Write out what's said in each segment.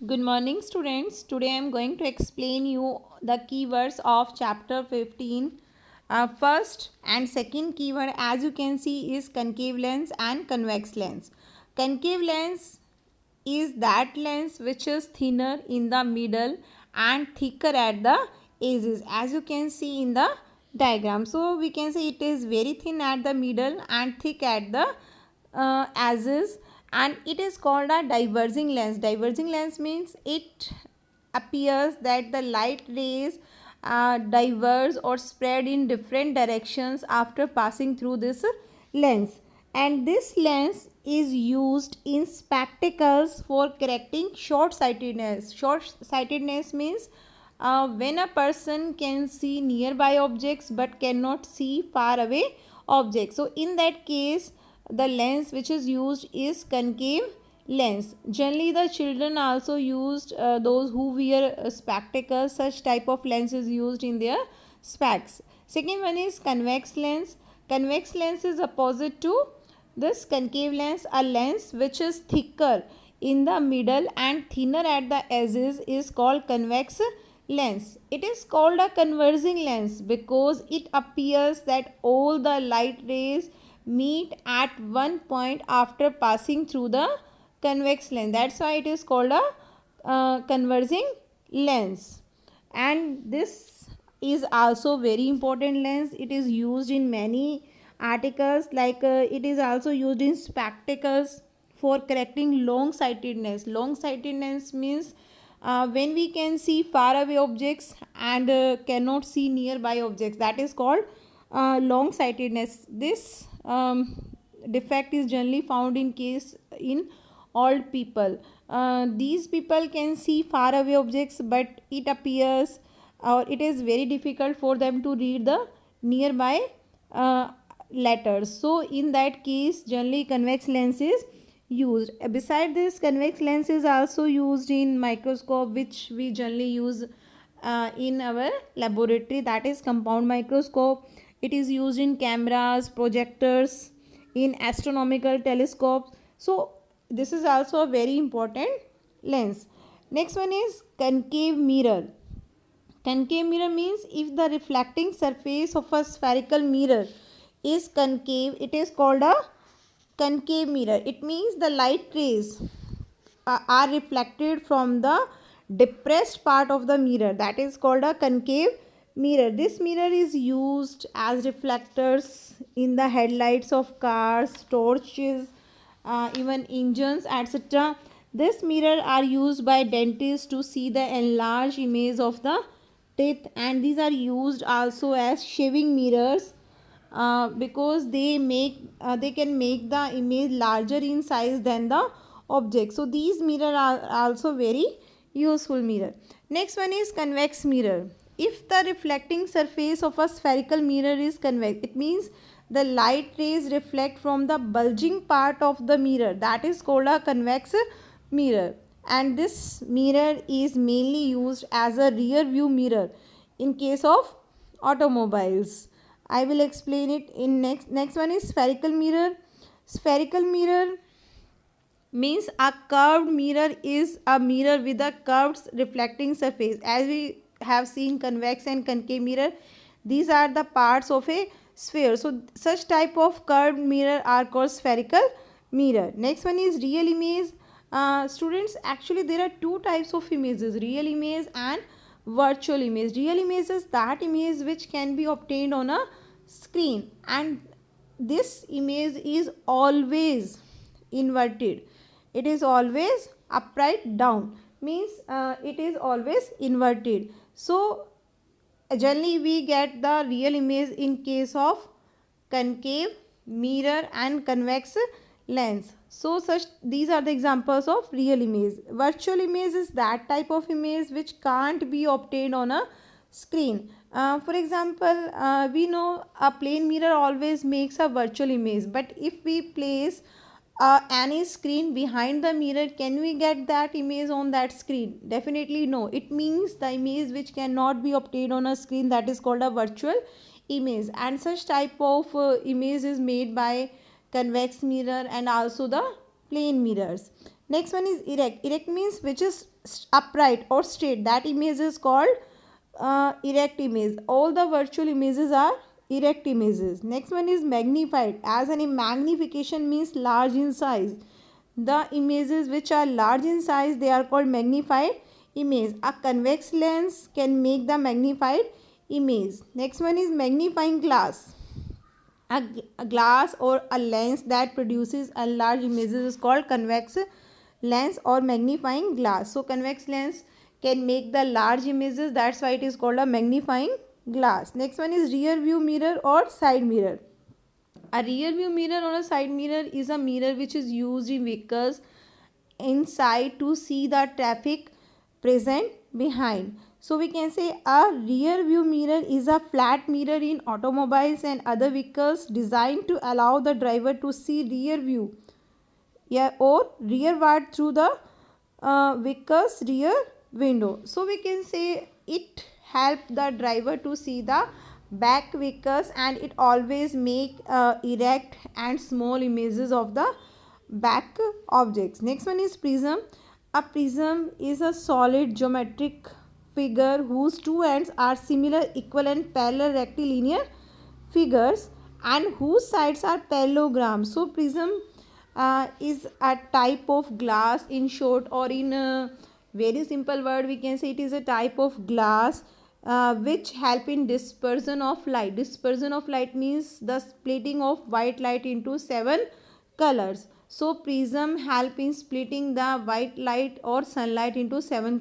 Good morning, students. Today I am going to explain you the keywords of chapter 15. First and second keyword, as you can see, is concave lens and convex lens. Concave lens is that lens which is thinner in the middle and thicker at the edges, as you can see in the diagram. So we can say it is very thin at the middle and thick at the edges, and it is called a diverging lens. Diverging lens means it appears that the light rays diverge or spread in different directions after passing through this lens, and this lens is used in spectacles for correcting short sightedness. Short sightedness means when a person can see nearby objects but cannot see far away objects. So in that case, the lens which is used is concave lens. Generally the children also used, those who wear spectacles, such type of lens is used in their specs. Second one is convex lens. Convex lens is opposite to this concave lens. A lens which is thicker in the middle and thinner at the edges is called convex lens. It is called a converging lens because it appears that all the light rays meet at one point after passing through the convex lens. That's why it is called a converging lens. And this is also very important lens. It is used in many articles, like it is also used in spectacles for correcting long sightedness. Long sightedness means when we can see far away objects and cannot see nearby objects, that is called long sightedness. This defect is generally found in old people. These people can see far away objects, but it appears or it is very difficult for them to read the nearby letters. So in that case, generally convex lens is used. Beside this, convex lens is also used in microscope, which we generally use in our laboratory, that is compound microscope. It is used in cameras, projectors, in astronomical telescopes. So this is also a very important lens. Next one is concave mirror. Concave mirror means if the reflecting surface of a spherical mirror is concave, it is called a concave mirror. It means the light rays are reflected from the depressed part of the mirror, that is called a concave mirror. This mirror is used as reflectors in the headlights of cars, torches, even engines, etc. This mirror are used by dentists to see the enlarged image of the teeth, and these are used also as shaving mirrors because they can make the image larger in size than the object. So these mirror are also very useful mirror. Next one is convex mirror. If the reflecting surface of a spherical mirror is convex, it means the light rays reflect from the bulging part of the mirror, that is called a convex mirror. And this mirror is mainly used as a rear view mirror in case of automobiles. I will explain it in next one is spherical mirror. Spherical mirror means a curved mirror is a mirror with a curved reflecting surface. As we have seen convex and concave mirror, these are the parts of a sphere. So such type of curved mirror are called spherical mirror. Next one is real image. Students, actually there are two types of images, real image and virtual image. Real image is that image which can be obtained on a screen, and this image is always inverted. It is always upright down, means it is always inverted. So generally we get the real image in case of concave mirror and convex lens. So such these are the examples of real image. Virtual image is that type of image which can't be obtained on a screen. For example, we know a plane mirror always makes a virtual image, but if we place any screen behind the mirror, can we get that image on that screen? Definitely no. It means the image which cannot be obtained on a screen, that is called a virtual image. And such type of image is made by convex mirror and also the plane mirrors. Next one is erect. Erect means which is upright or straight. That image is called erect image. All the virtual images are erect images. Next one is magnified. As in magnification means large in size. The images which are large in size, they are called magnified image. A convex lens can make the magnified image. Next one is magnifying glass. A glass or a lens that produces a large images is called convex lens or magnifying glass. So convex lens can make the large images, that's why it is called a magnifying glass. Next one is rear view mirror or side mirror. A rear view mirror or a side mirror is a mirror which is used in vehicles inside to see the traffic present behind. So we can say a rear view mirror is a flat mirror in automobiles and other vehicles designed to allow the driver to see rear view, yeah, or rearward through the vehicle's rear window. So we can say it help the driver to see the back vehicles, and it always make erect and small images of the back objects. Next one is prism. A prism is a solid geometric figure whose two ends are similar, equal and parallel rectilinear figures and whose sides are parallelograms. So prism is a type of glass, in short, or in a very simple word we can say it is a type of glass which help in dispersion of light. Dispersion of light means the splitting of white light into 7 colors. So prism help in splitting the white light or sunlight into 7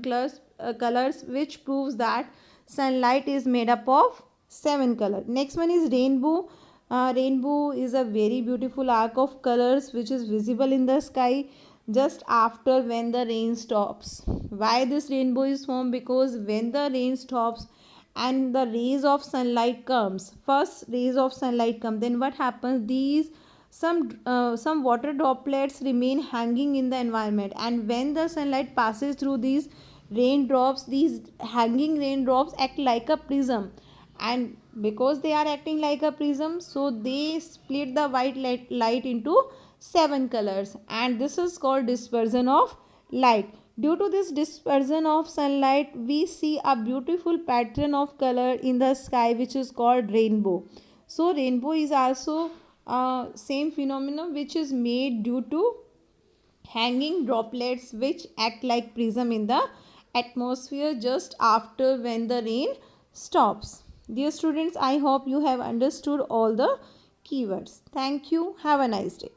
colors, which proves that sunlight is made up of 7 colors. Next one is rainbow. Rainbow is a very beautiful arc of colors which is visible in the sky just after when the rain stops. Why this rainbow is formed? Because when the rain stops and the rays of sunlight comes, first rays of sunlight come, then what happens? These some water droplets remain hanging in the environment, and when the sunlight passes through these raindrops, these hanging raindrops act like a prism, and because they are acting like a prism, so they split the white light into 7 colors, and this is called dispersion of light. Due to this dispersion of sunlight, we see a beautiful pattern of color in the sky which is called rainbow. So rainbow is also same phenomenon which is made due to hanging droplets which act like prism in the atmosphere just after when the rain stops. Dear students, I hope you have understood all the keywords. Thank you. Have a nice day.